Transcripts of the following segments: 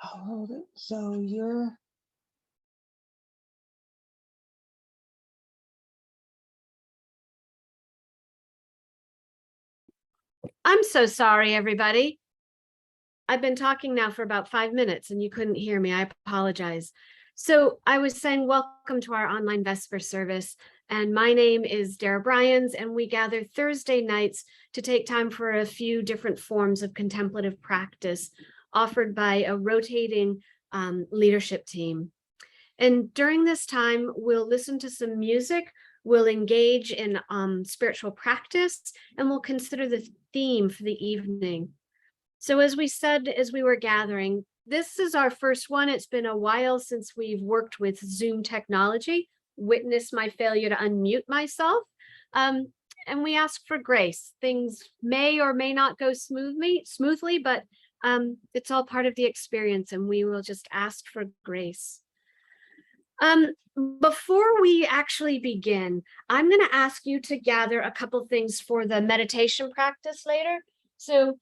Hold it. So you're. I'm so sorry, everybody. I've been talking now for about 5 minutes and you couldn't hear me. I apologize. So I was saying welcome to our online Vesper service. And my name is Darrah Bryans, and we gather Thursday nights to take time for a few different forms of contemplative practice offered by a rotating leadership team. And during this time, we'll listen to some music, we'll engage in spiritual practice, and we'll consider the theme for the evening. So as we said, as we were gathering, this is our first one. It's been a while since we've worked with Zoom technology. Witness my failure to unmute myself. And we ask for grace. Things may or may not go smoothly, but it's all part of the experience, and we will just ask for grace. Before we actually begin, I'm going to ask you to gather a couple things for the meditation practice later. So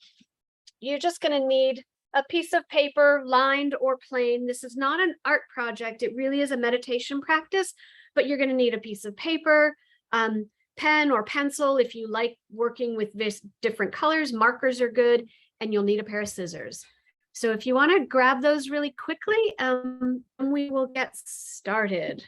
you're just going to need a piece of paper, lined or plain. This is not an art project. It really is a meditation practice, but you're going to need a piece of paper, pen or pencil if you like working with different colors. Markers are good, and you'll need a pair of scissors. So if you want to grab those really quickly, we will get started.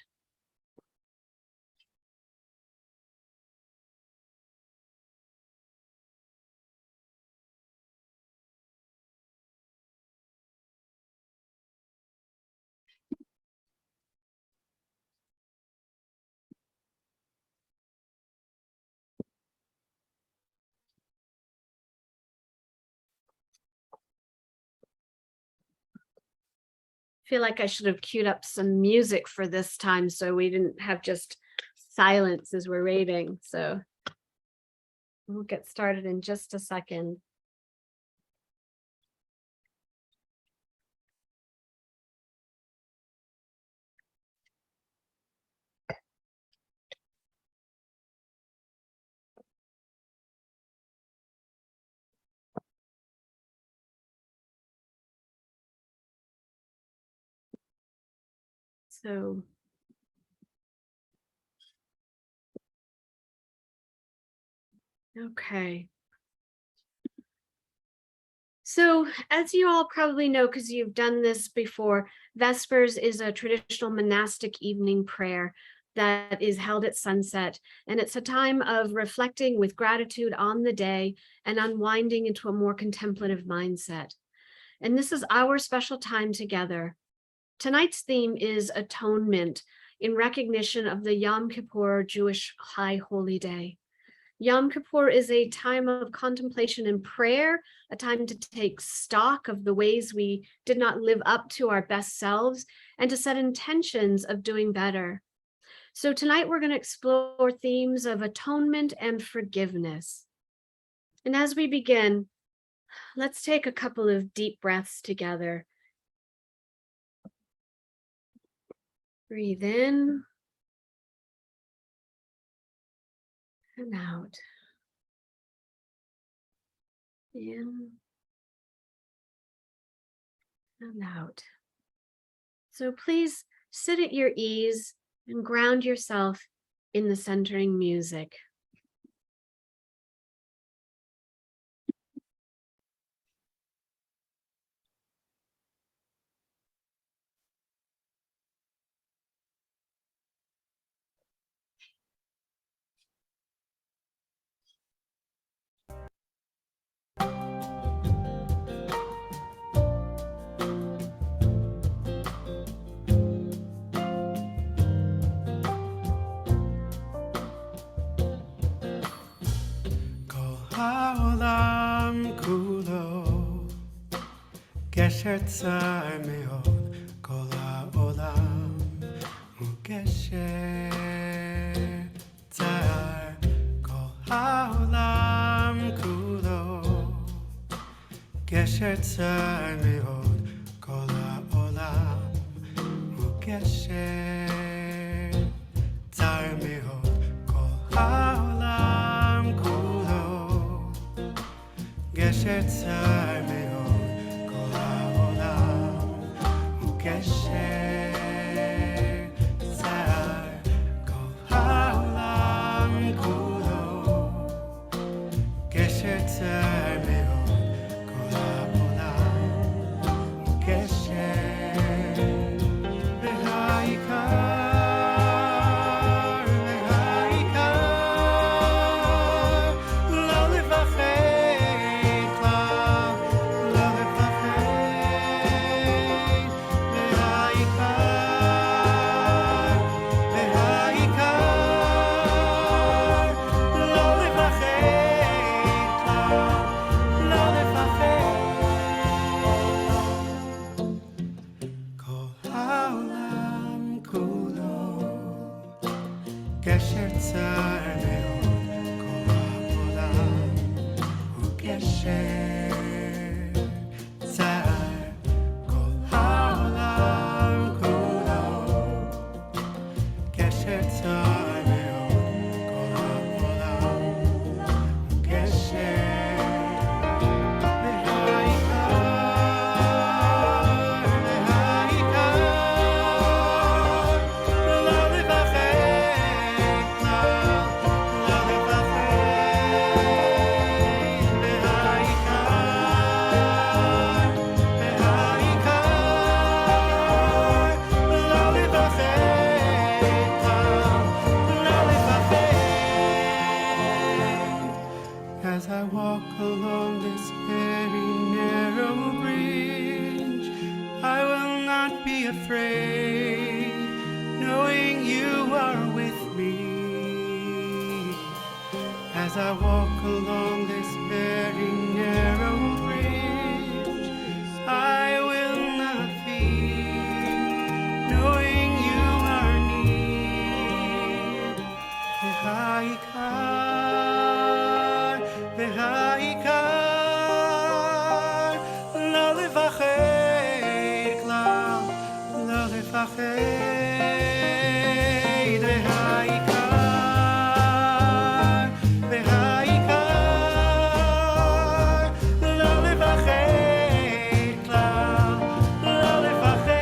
Feel like I should have queued up some music for this time so we didn't have just silence as we're reading. So we'll get started in just a second. So okay. So as you all probably know, because you've done this before, Vespers is a traditional monastic evening prayer that is held at sunset. And it's a time of reflecting with gratitude on the day and unwinding into a more contemplative mindset. And this is our special time together. Tonight's theme is Atonement, in recognition of the Yom Kippur Jewish High Holy Day. Yom Kippur is a time of contemplation and prayer, a time to take stock of the ways we did not live up to our best selves, and to set intentions of doing better. So tonight we're going to explore themes of atonement and forgiveness. And as we begin, let's take a couple of deep breaths together. Breathe in and out. In and out. So please sit at your ease and ground yourself in the centering music. העולם כולו גשר צר מאוד, כל העולם הוא גשר צר, כל העולם כולו גשר צר מאוד, כל העולם הוא גשר צר מאוד, כל העולם כולו גשר צר מאוד, כל העולם הוא גשר צר, כל העולם כולו גשר צר מאוד, כל העולם גשר צר מאוד כל העולם הוא גשר צר כל העולם כולו גשר צר מאוד כל העולם הוא גשר As I walk along this very narrow bridge, I will not be afraid, knowing you are with me. As I walk along this very narrow bridge, I will not fear, knowing you are near. והעיקר לא לפחד כלל, לא לפחד והעיקר לא לפחד כלל, לא לפחד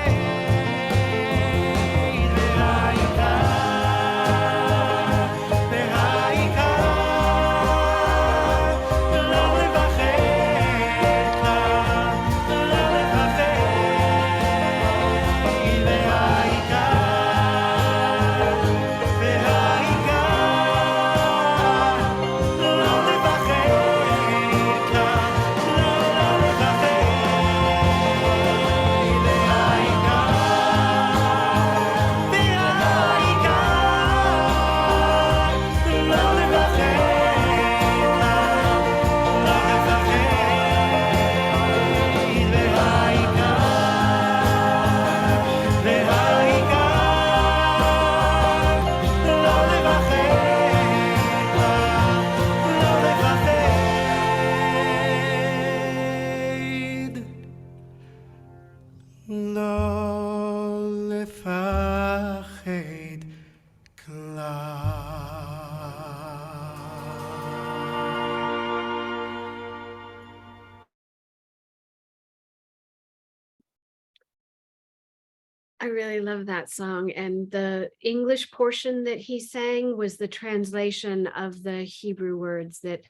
I really love that song, and the English portion that he sang was the translation of the Hebrew words that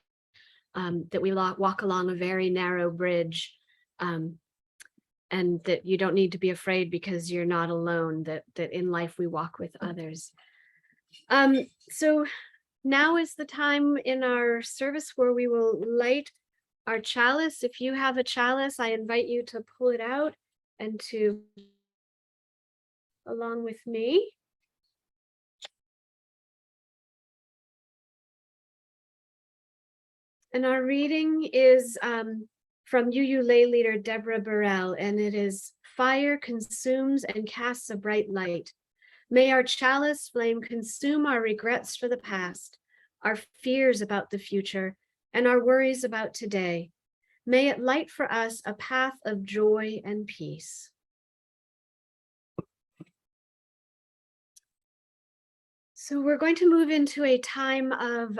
that we walk along a very narrow bridge, and that you don't need to be afraid because you're not alone, that in life we walk with others. So now is the time in our service where we will light our chalice. If you have a chalice, I invite you to pull it out and to along with me. And our reading is from UU lay leader Deborah Burrell, and it is fire consumes and casts a bright light. May our chalice flame consume our regrets for the past, our fears about the future, and our worries about today. May it light for us a path of joy and peace. So we're going to move into a time of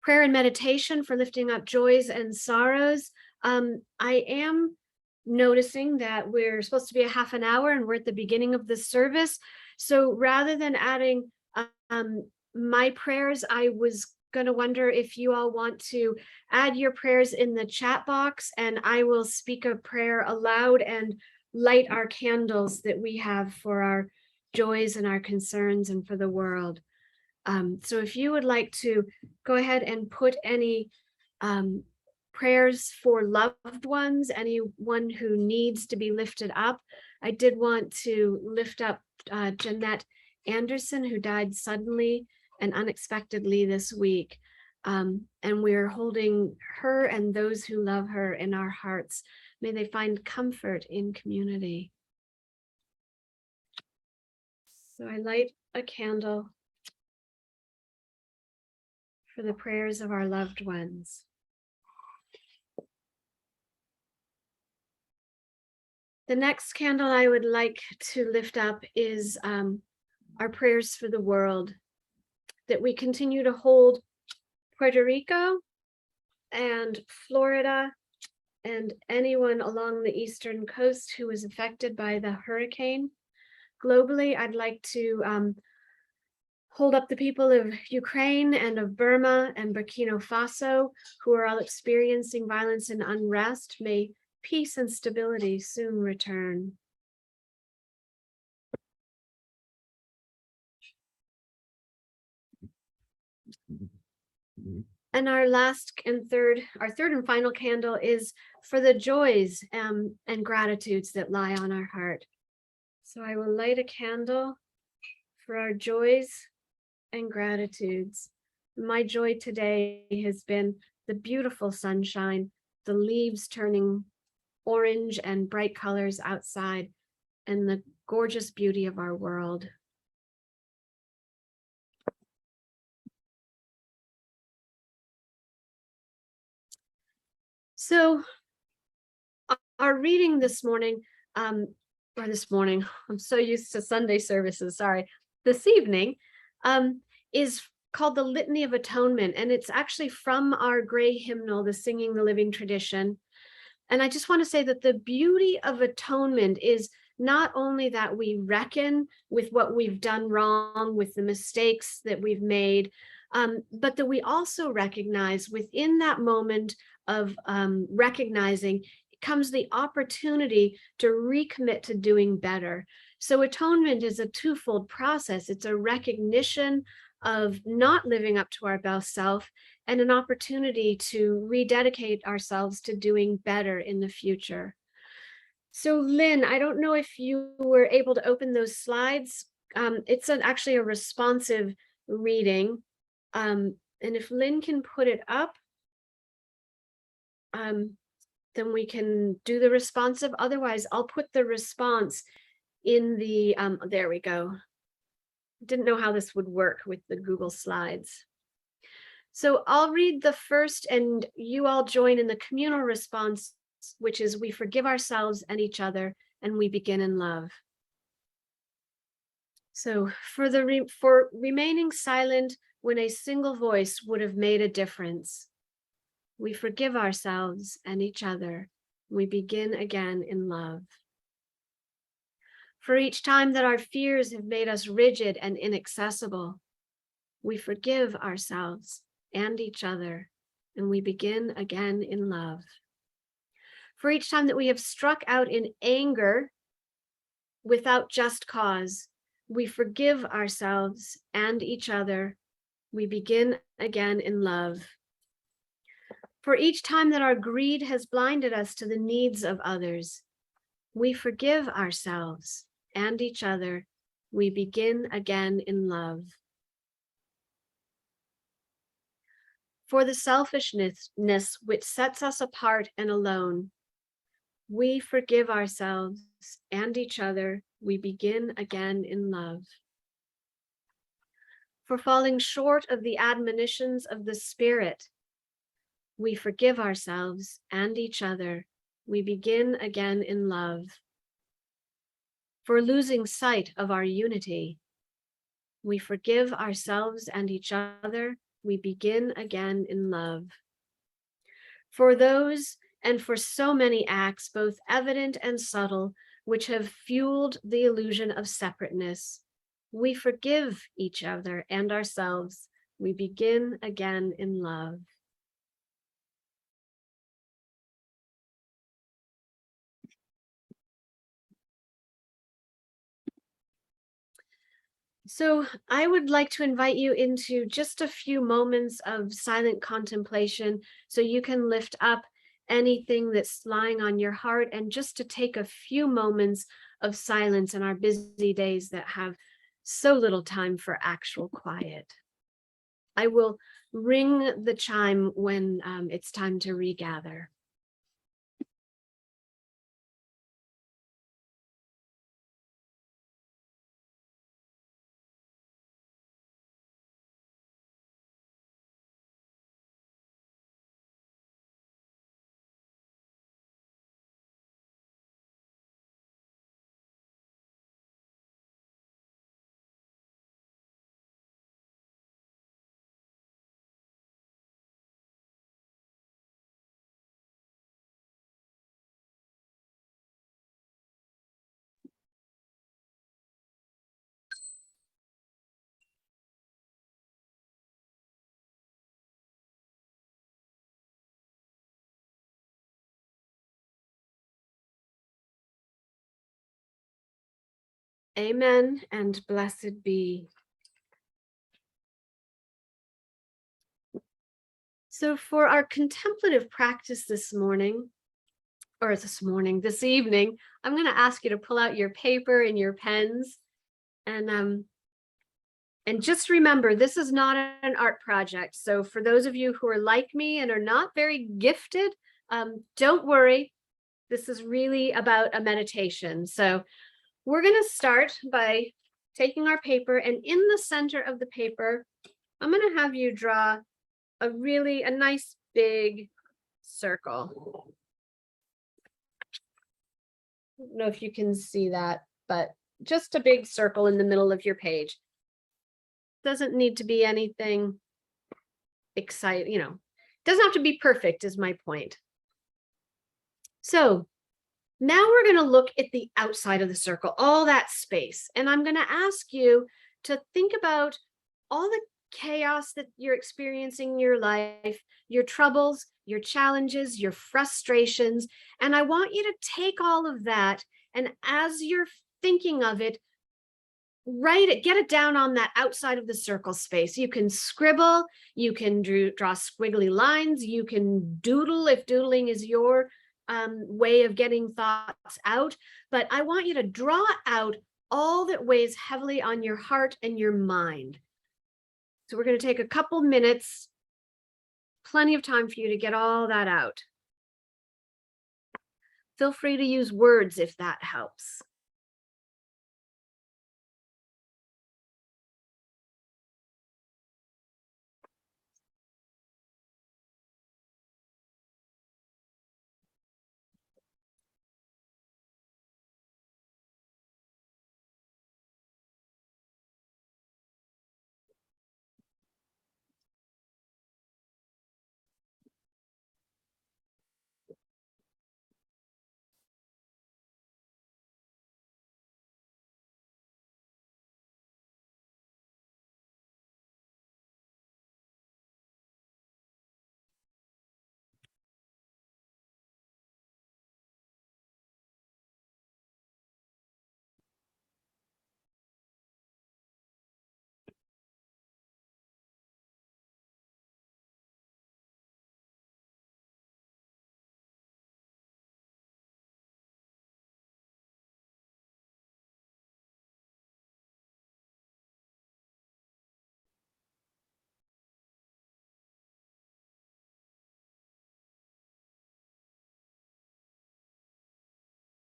prayer and meditation for lifting up joys and sorrows. I am noticing that we're supposed to be a half an hour and we're at the beginning of the service. So rather than adding my prayers, I was going to wonder if you all want to add your prayers in the chat box, and I will speak a prayer aloud and light our candles that we have for our joys and our concerns and for the world. So if you would like to go ahead and put any prayers for loved ones, anyone who needs to be lifted up. I did want to lift up Jeanette Anderson, who died suddenly and unexpectedly this week. And we're holding her and those who love her in our hearts. May they find comfort in community. So I light a candle for the prayers of our loved ones. The next candle I would like to lift up is our prayers for the world, that we continue to hold Puerto Rico and Florida and anyone along the eastern coast who was affected by the hurricane. Globally, I'd like to hold up the people of Ukraine and of Burma and Burkina Faso, who are all experiencing violence and unrest. May peace and stability soon return. And our third and final candle is for the joys and gratitudes that lie on our heart. So I will light a candle for our joys and gratitudes. My joy today has been the beautiful sunshine, the leaves turning orange and bright colors outside, and the gorgeous beauty of our world. So our reading this morning, I'm so used to Sunday services, sorry, this evening, is called the Litany of Atonement, and it's actually from our gray hymnal, the Singing the Living Tradition. And I just want to say that the beauty of atonement is not only that we reckon with what we've done wrong, with the mistakes that we've made, but that we also recognize within that moment of recognizing comes the opportunity to recommit to doing better. So atonement is a twofold process. It's a recognition of not living up to our best self and an opportunity to rededicate ourselves to doing better in the future. So Lynn, I don't know if you were able to open those slides. It's actually a responsive reading. And if Lynn can put it up, then we can do the responsive. Otherwise, I'll put the response in the, there we go. Didn't know how this would work with the Google Slides. So I'll read the first and you all join in the communal response, which is we forgive ourselves and each other and we begin in love. So for remaining silent when a single voice would have made a difference. We forgive ourselves and each other. We begin again in love. For each time that our fears have made us rigid and inaccessible, we forgive ourselves and each other, and we begin again in love. For each time that we have struck out in anger without just cause, we forgive ourselves and each other. We begin again in love. For each time that our greed has blinded us to the needs of others, we forgive ourselves and each other. We begin again in love. For the selfishness which sets us apart and alone, we forgive ourselves and each other. We begin again in love. For falling short of the admonitions of the Spirit, we forgive ourselves and each other. We begin again in love. For losing sight of our unity, we forgive ourselves and each other. We begin again in love. For those and for so many acts, both evident and subtle, which have fueled the illusion of separateness, we forgive each other and ourselves. We begin again in love. So I would like to invite you into just a few moments of silent contemplation so you can lift up anything that's lying on your heart and just to take a few moments of silence in our busy days that have so little time for actual quiet. I will ring the chime when it's time to regather. Amen and blessed be. So for our contemplative practice this morning, or this evening, I'm going to ask you to pull out your paper and your pens. And just remember, this is not an art project. So for those of you who are like me and are not very gifted, don't worry. This is really about a meditation. So we're going to start by taking our paper, and in the center of the paper, I'm going to have you draw a nice big circle. I don't know if you can see that, but just a big circle in the middle of your page. Doesn't need to be anything exciting, doesn't have to be perfect is my point. So now we're going to look at the outside of the circle, all that space. And I'm going to ask you to think about all the chaos that you're experiencing in your life, your troubles, your challenges, your frustrations. And I want you to take all of that, and as you're thinking of it, write it, get it down on that outside of the circle space. You can scribble, you can draw squiggly lines, you can doodle if doodling is your way of getting thoughts out. But I want you to draw out all that weighs heavily on your heart and your mind. So we're going to take a couple minutes, plenty of time for you to get all that out. Feel free to use words if that helps.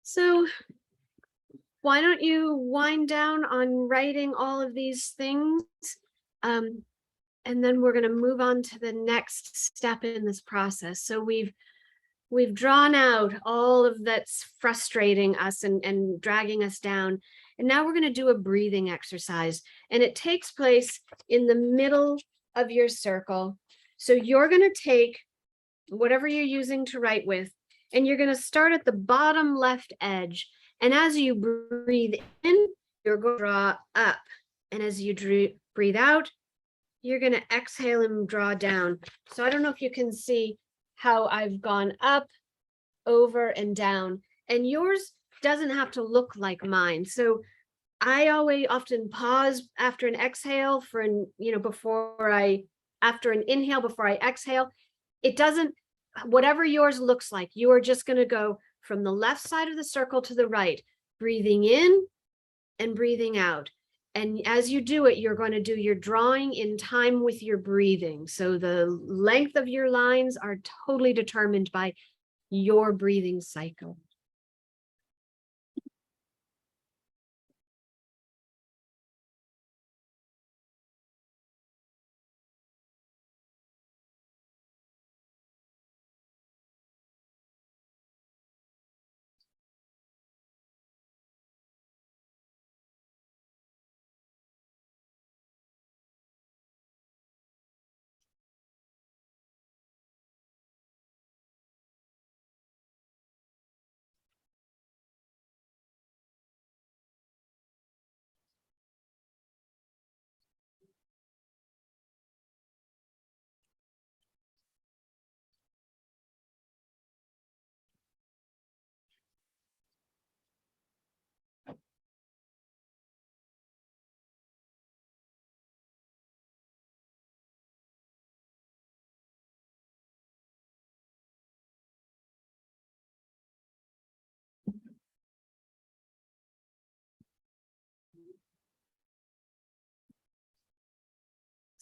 So why don't you wind down on writing all of these things? And then we're going to move on to the next step in this process. So we've drawn out all of that's frustrating us and dragging us down. And now we're going to do a breathing exercise. And it takes place in the middle of your circle. So you're going to take whatever you're using to write with, and you're going to start at the bottom left edge. And as you breathe in, you're going to draw up. And as you breathe out, you're going to exhale and draw down. So I don't know if you can see how I've gone up, over, and down. And yours doesn't have to look like mine. So I often pause after an exhale for after an inhale before I exhale. It doesn't, whatever yours looks like, you are just going to go from the left side of the circle to the right, breathing in and breathing out. And as you do it, you're going to do your drawing in time with your breathing. So the length of your lines are totally determined by your breathing cycle.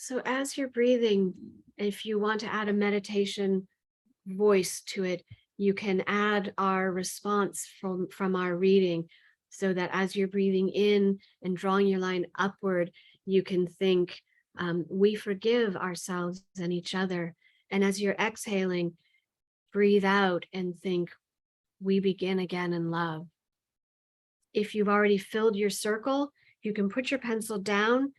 So as you're breathing, if you want to add a meditation voice to it, you can add our response from our reading, so that as you're breathing in and drawing your line upward, you can think, we forgive ourselves and each other. And as you're exhaling, breathe out and think, we begin again in love. If you've already filled your circle, you can put your pencil down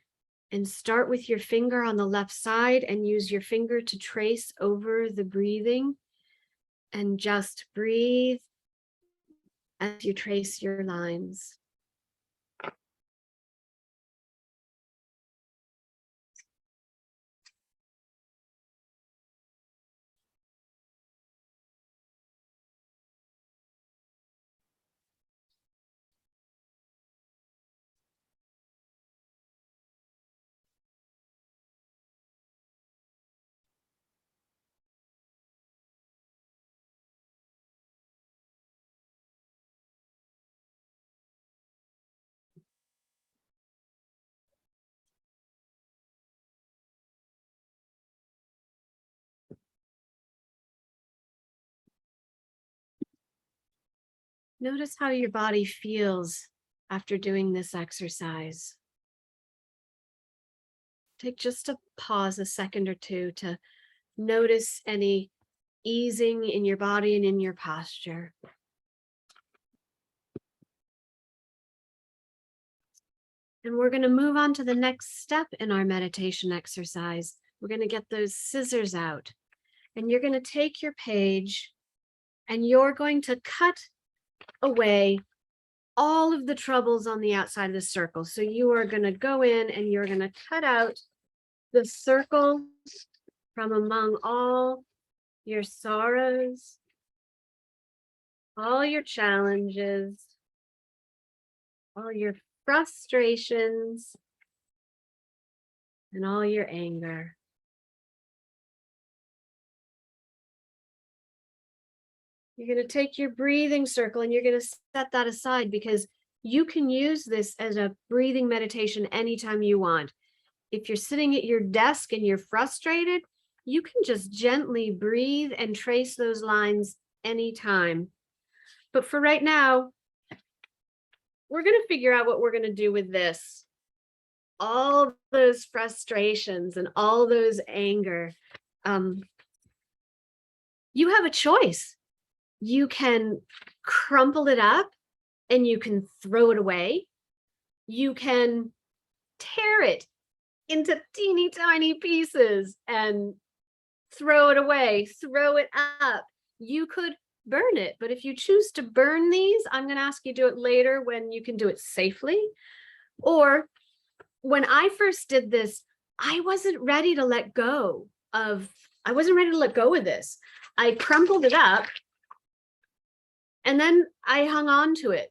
and start with your finger on the left side and use your finger to trace over the breathing, and just breathe as you trace your lines. Notice how your body feels after doing this exercise. Take just a pause, a second or two, to notice any easing in your body and in your posture. And we're going to move on to the next step in our meditation exercise. We're going to get those scissors out, and you're going to take your page and you're going to cut away all of the troubles on the outside of the circle. So you are going to go in and you're going to cut out the circle from among all your sorrows, all your challenges, all your frustrations, and all your anger. You're going to take your breathing circle and you're going to set that aside, because you can use this as a breathing meditation anytime you want. If you're sitting at your desk and you're frustrated, you can just gently breathe and trace those lines anytime. But for right now, we're going to figure out what we're going to do with this. All those frustrations and all those anger. You have a choice. You can crumple it up and you can throw it away. You can tear it into teeny tiny pieces and throw it away, throw it up. You could burn it, but if you choose to burn these, I'm going to ask you to do it later when you can do it safely. Or when I first did this, I wasn't ready to let go of this. I crumpled it up and then I hung on to it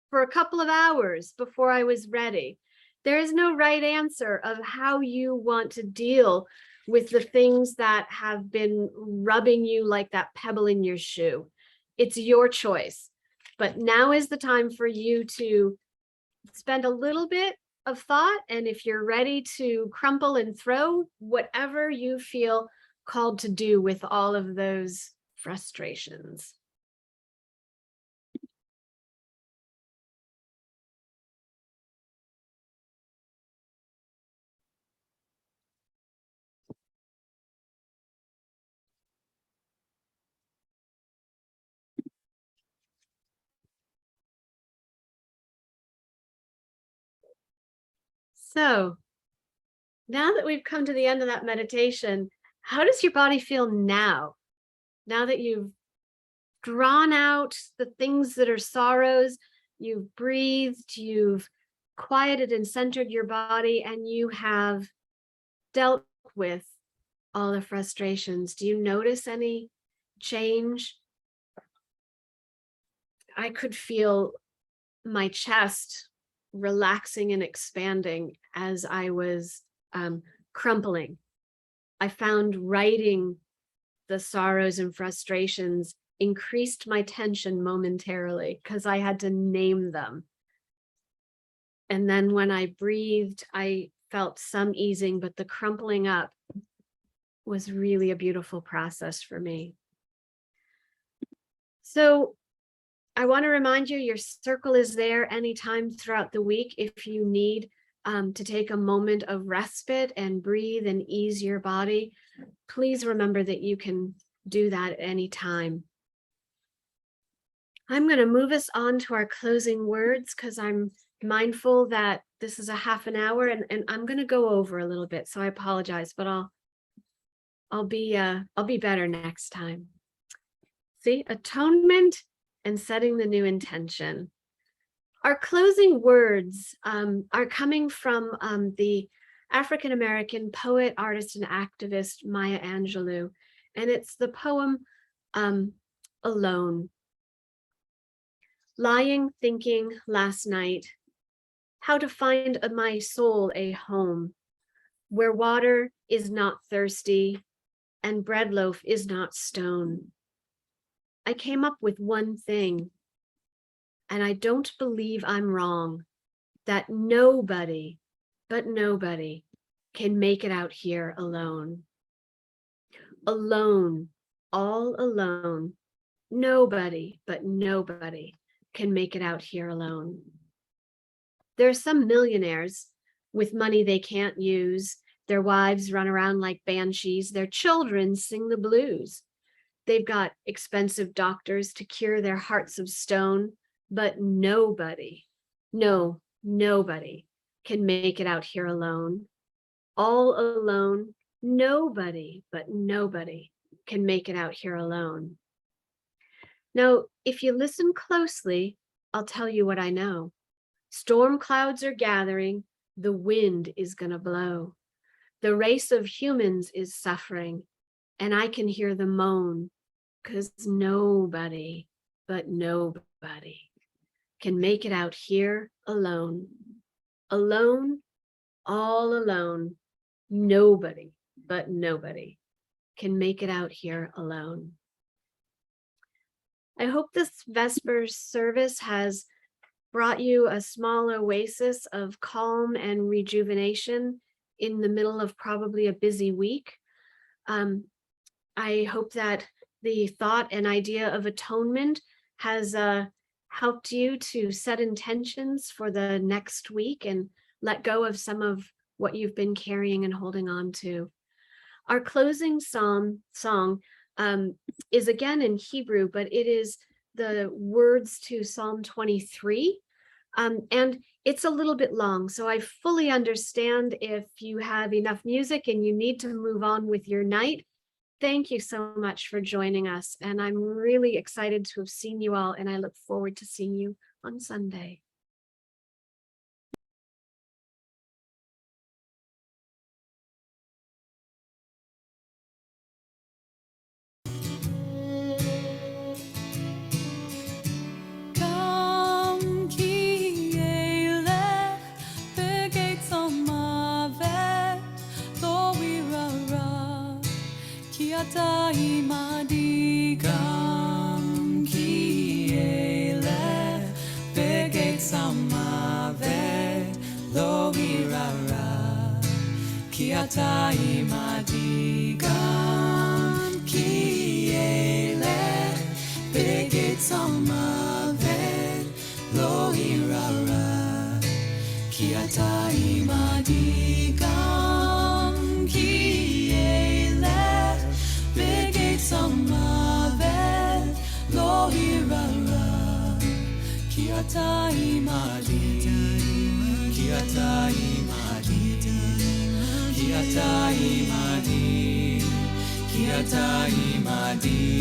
for a couple of hours before I was ready. There is no right answer of how you want to deal with the things that have been rubbing you like that pebble in your shoe. It's your choice. But now is the time for you to spend a little bit of thought. And if you're ready to crumple and throw, whatever you feel called to do with all of those frustrations. So now that we've come to the end of that meditation, how does your body feel now? Now that you've drawn out the things that are sorrows, you've breathed, you've quieted and centered your body, and you have dealt with all the frustrations. Do you notice any change? I could feel my chest relaxing and expanding as I was crumpling. I found writing the sorrows and frustrations increased my tension momentarily because I had to name them. And then when I breathed, I felt some easing, but the crumpling up was really a beautiful process for me. So I want to remind you, your circle is there anytime throughout the week if you need to take a moment of respite and breathe and ease your body. Please remember that you can do that at any time. I'm going to move us on to our closing words because I'm mindful that this is a half an hour and I'm going to go over a little bit. So I apologize, but I'll be better next time. See, atonement and setting the new intention. Our closing words are coming from the African-American poet, artist, and activist Maya Angelou, and it's the poem Alone. Lying thinking last night, how to find my soul a home, where water is not thirsty and bread loaf is not stone. I came up with one thing, and I don't believe I'm wrong, that nobody, but nobody, can make it out here alone. Alone, all alone, nobody, but nobody can make it out here alone. There are some millionaires with money they can't use. Their wives run around like banshees. Their children sing the blues. They've got expensive doctors to cure their hearts of stone, but nobody, no, nobody can make it out here alone. All alone, nobody, but nobody can make it out here alone. Now, if you listen closely, I'll tell you what I know. Storm clouds are gathering, the wind is gonna blow. The race of humans is suffering, and I can hear the moan, 'cause nobody, but nobody, can make it out here alone. Alone, all alone, nobody, but nobody, can make it out here alone. I hope this Vespers service has brought you a small oasis of calm and rejuvenation in the middle of probably a busy week. I hope that the thought and idea of atonement has helped you to set intentions for the next week and let go of some of what you've been carrying and holding on to. Our closing song is again in Hebrew, but it is the words to Psalm 23. And it's a little bit long, so I fully understand if you have enough music and you need to move on with your night. Thank you so much for joining us, and I'm really excited to have seen you all, and I look forward to seeing you on Sunday. Come, ki elech, the gates of Mavet, lo wirara, ki ata imadi. Come, ki elech, the gates of Mavet, lo wirara, ki ata imadi. Come, ki elech, the gates of Mavet, lo irara, ki ata imadi. Gam ki elech, the gates of Mavet, lo irara, ki ata imadi. Ki ata imadi. Ki ata imadi. Ki ata imadi.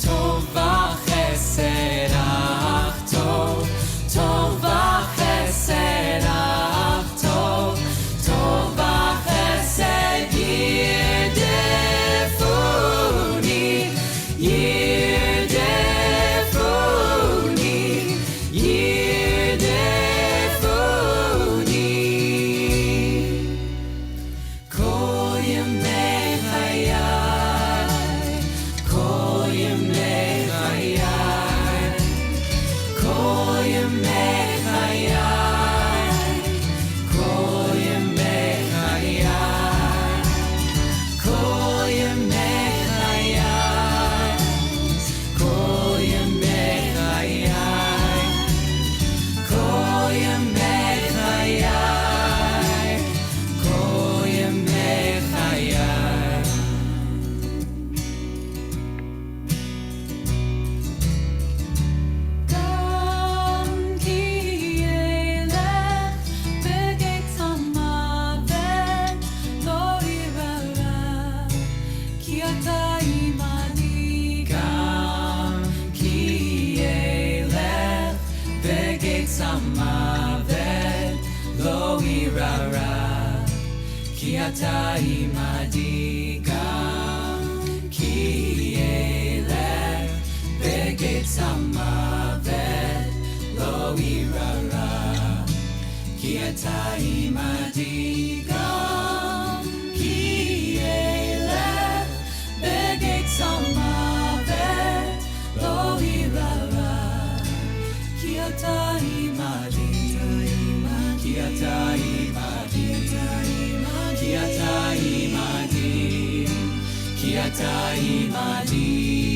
Tov v'chesed, ach tov, tov v'chesed, ach tov, tov v'chesed yirdefuni, yirdefuni, yirdefuni. המוות לא יירא רע, כי אתה עמדי גם, כי אלך בגץ המוות לא יירא רע, כי אתה עמדי גם, כי אלך בגץ המוות לא יירא רע, כי אתה עמדי, כי אתה עמדי, כי אתה עמדי, כי אתה עמדי